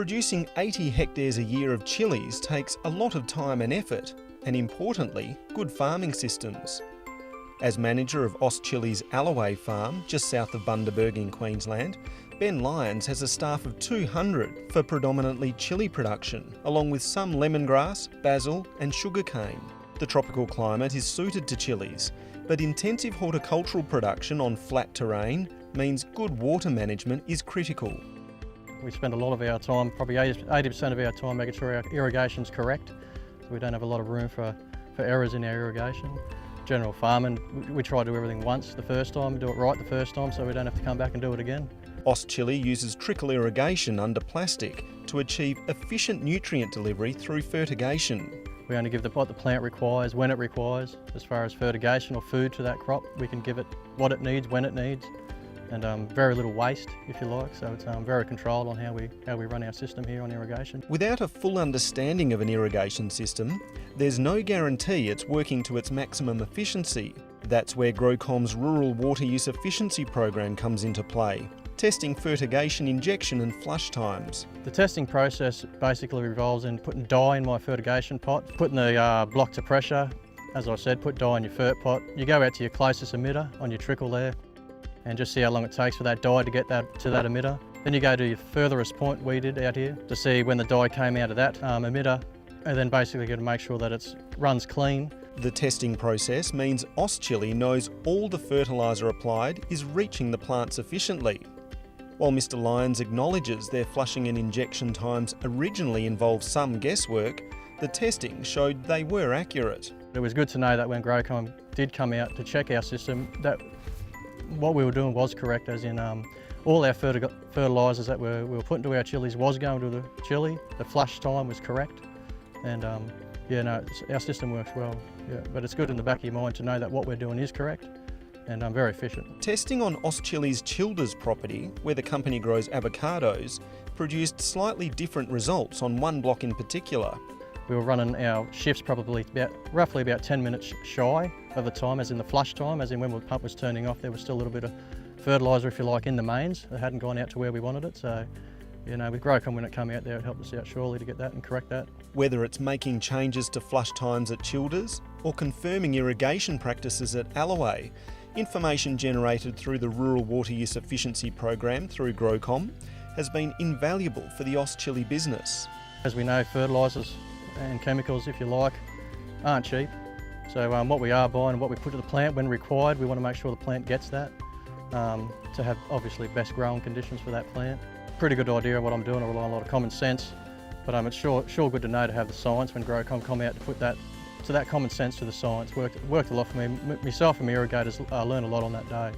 Producing 80 hectares a year of chilies takes a lot of time and effort, and importantly, good farming systems. As manager of Austchilli's Alloway farm, just south of Bundaberg in Queensland, Ben Lyons has a staff of 200 for predominantly chilli production, along with some lemongrass, basil and sugarcane. The tropical climate is suited to chilies, but intensive horticultural production on flat terrain means good water management is critical. We spend a lot of our time, probably 80% of our time, making sure our irrigation's correct, so we don't have a lot of room for errors in our irrigation. General farming, we try to do everything once the first time, do it right the first time, so we don't have to come back and do it again. Austchilli uses trickle irrigation under plastic to achieve efficient nutrient delivery through fertigation. We only give what the plant requires, when it requires. As far as fertigation or food to that crop, we can give it what it needs, when it needs, and very little waste, if you like. So it's very controlled on how we run our system here on irrigation. Without a full understanding of an irrigation system, there's no guarantee it's working to its maximum efficiency. That's where GrowCom's Rural Water Use Efficiency program comes into play, testing fertigation injection and flush times. The testing process basically revolves in putting dye in my fertigation pot, putting the block to pressure. As I said, put dye in your fert pot. You go out to your closest emitter on your trickle there and just see how long it takes for that dye to get to that emitter. Then you go to your furthest point we did out here to see when the dye came out of that emitter, and then basically got to make sure that it runs clean. The testing process means Austchilli knows all the fertiliser applied is reaching the plants efficiently. While Mr Lyons acknowledges their flushing and injection times originally involved some guesswork, the testing showed they were accurate. It was good to know that when GrowCom did come out to check our system, that what we were doing was correct, as in all our fertilisers that we were putting to our chilies was going to the chili. The flush time was correct, and our system works well. Yeah, but it's good in the back of your mind to know that what we're doing is correct and very efficient. Testing on Austchilli's Childers property, where the company grows avocados, produced slightly different results on one block in particular. We were running our shifts probably roughly about 10 minutes shy of the time, as in the flush time, as in when the pump was turning off, there was still a little bit of fertiliser, if you like, in the mains. It hadn't gone out to where we wanted it, so with GrowCom, when it came out there, it helped us out surely to get that and correct that. Whether it's making changes to flush times at Childers or confirming irrigation practices at Alloway, information generated through the Rural Water Use Efficiency program through GrowCom has been invaluable for the Austchilli business. As we know, fertilisers and chemicals, if you like, aren't cheap. So what we are buying and what we put to the plant when required, we want to make sure the plant gets that to have obviously best growing conditions for that plant. Pretty good idea of what I'm doing. I rely on a lot of common sense, but it's sure good to know to have the science when GrowCom come out to put that common sense to the science. Worked a lot for me. Myself and my irrigators learned a lot on that day.